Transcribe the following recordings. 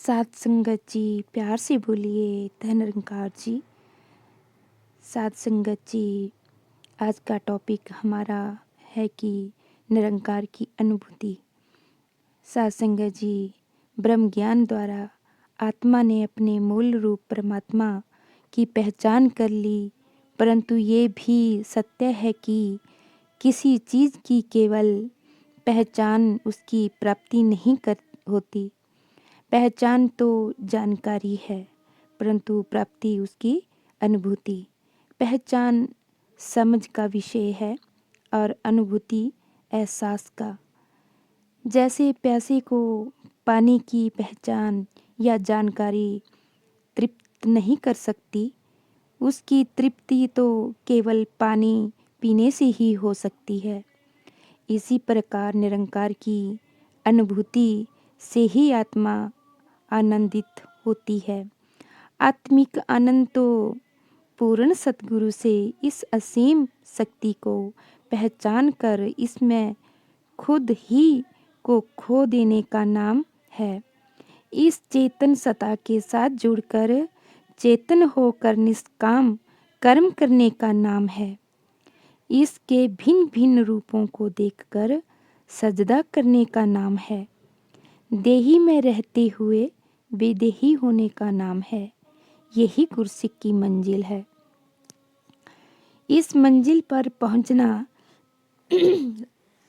सात संगत जी, प्यार से बोलिए धन निरंकार जी। सात संगत जी, आज का टॉपिक हमारा है कि निरंकार की अनुभूति। सात संगत जी, ब्रह्म ज्ञान द्वारा आत्मा ने अपने मूल रूप परमात्मा की पहचान कर ली, परंतु ये भी सत्य है कि किसी चीज़ की केवल पहचान उसकी प्राप्ति नहीं कर होती। पहचान तो जानकारी है, परंतु प्राप्ति उसकी अनुभूति। पहचान समझ का विषय है और अनुभूति एहसास का। जैसे प्यासे को पानी की पहचान या जानकारी तृप्त नहीं कर सकती, उसकी तृप्ति तो केवल पानी पीने से ही हो सकती है। इसी प्रकार निरंकार की अनुभूति से ही आत्मा आनंदित होती है। आत्मिक आनंद तो पूर्ण सतगुरु से इस असीम शक्ति को पहचान कर इसमें खुद ही को खो देने का नाम है। इस चेतन सत्ता के साथ जुड़कर चेतन होकर निष्काम कर्म करने का नाम है। इसके भिन्न भिन्न रूपों को देखकर सजदा करने का नाम है। देही में रहते हुए बेदेही होने का नाम है। यही गुरसिक की मंजिल है। इस मंजिल पर पहुंचना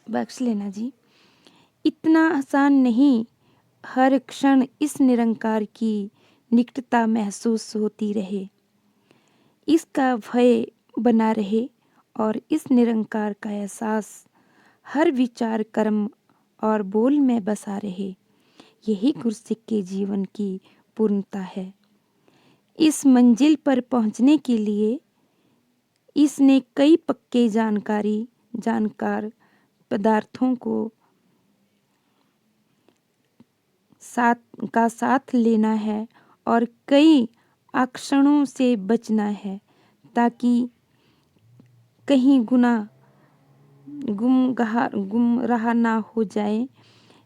बख्श लेना जी, इतना आसान नहीं। हर क्षण इस निरंकार की निकटता महसूस होती रहे, इसका भय बना रहे और इस निरंकार का एहसास हर विचार कर्म और बोल में बसा रहे। यही गुरसिक के जीवन की पूर्णता है। इस मंजिल पर पहुंचने के लिए इसने कई पक्के जानकार पदार्थों को साथ लेना है और कई आकर्षणों से बचना है, ताकि कहीं गुमराह ना हो जाए।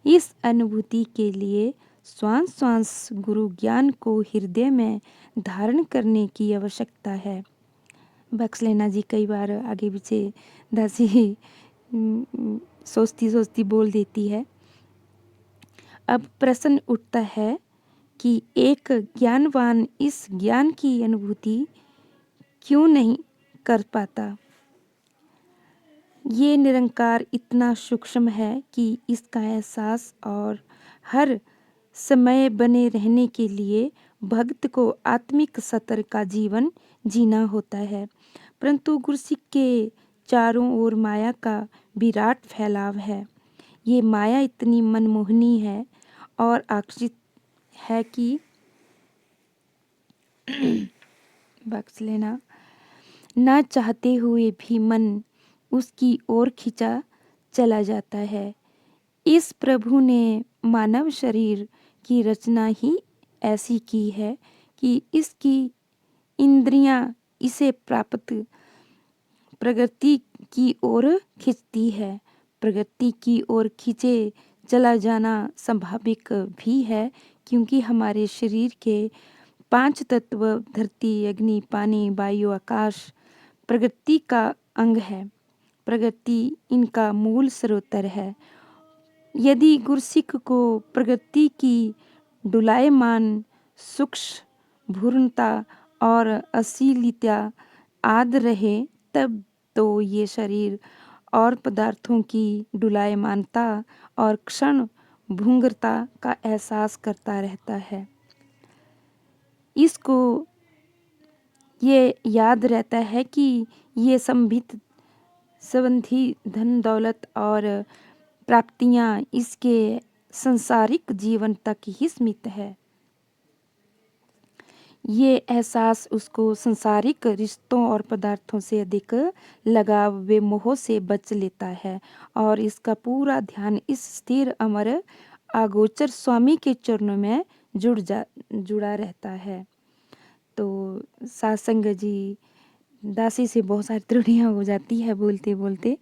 इस अनुभूति के लिए श्वास श्वास गुरु ज्ञान को हृदय में धारण करने की आवश्यकता है। बख्श लेना जी, कई बार आगे पीछे दासी सोचती सोचती बोल देती है। अब प्रश्न उठता है कि एक ज्ञानवान इस ज्ञान की अनुभूति क्यों नहीं कर पाता। ये निरंकार इतना सूक्ष्म है कि इसका एहसास और हर समय बने रहने के लिए भक्त को आत्मिक सतर का जीवन जीना होता है। परंतु गुरसिक के चारों ओर माया का विराट फैलाव है। ये माया इतनी मनमोहनी है और आकर्षित है कि बख्श लेना, ना चाहते हुए भी मन उसकी ओर खिंचा चला जाता है। इस प्रभु ने मानव शरीर की रचना ही ऐसी की है कि इसकी इंद्रियां इसे प्राप्त प्रगति की ओर खींचती है। प्रगति की ओर खींचे चला जाना स्वाभाविक भी है, क्योंकि हमारे शरीर के 5 तत्व धरती, अग्नि, पानी, वायु, आकाश प्रगति का अंग है। प्रगति इनका मूल स्रोतर है। यदि गुरसिक को प्रगति की डुलायमान सूक्ष्म भूर्णता और अश्लीलता आद रहे, तब तो ये शरीर और पदार्थों की डुलायमानता और क्षण भंगुरता का एहसास करता रहता है। इसको ये याद रहता है कि ये संबंधी धन दौलत और प्राप्तियां इसके संसारिक जीवन तक ही सीमित है। ये एहसास उसको संसारिक रिश्तों और पदार्थों से अधिक लगाव व मोह से बच लेता है और इसका पूरा ध्यान इस स्थिर अमर अगोचर स्वामी के चरणों में जुड़ा रहता है। तो सत्संग जी, दासी से बहुत सारी त्रुटियां हो जाती है बोलते बोलते,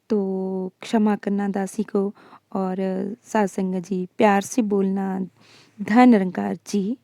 तो क्षमा करना दासी को। और सत्संग जी, प्यार से बोलना, धन निरंकार जी,